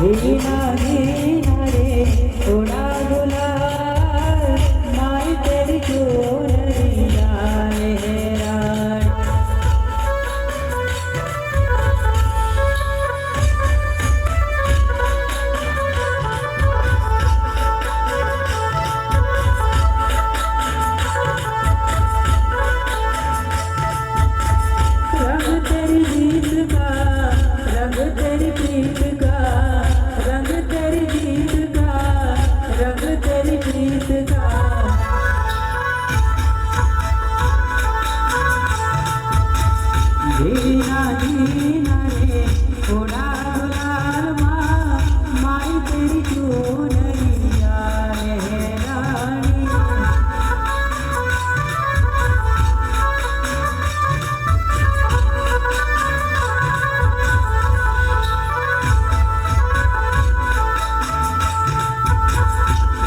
भीना भीना रे थोड़ा गुलाल माई तेरी चोरिया लहराए। रंग तेरी गीत का रंग तेरी प्रीत का रंग तेरी गीत का रंग तेरी प्रीत का भीना भीना रे थोड़ा गुलाल माई तेरी चोरिया लहरानी।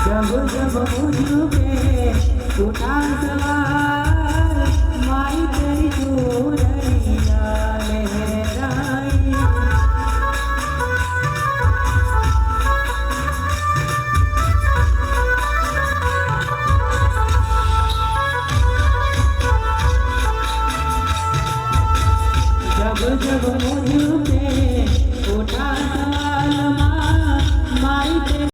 जब जब मुझ पे उठा सवार माई तेरी चोरिया लहराई। जब जब मुझ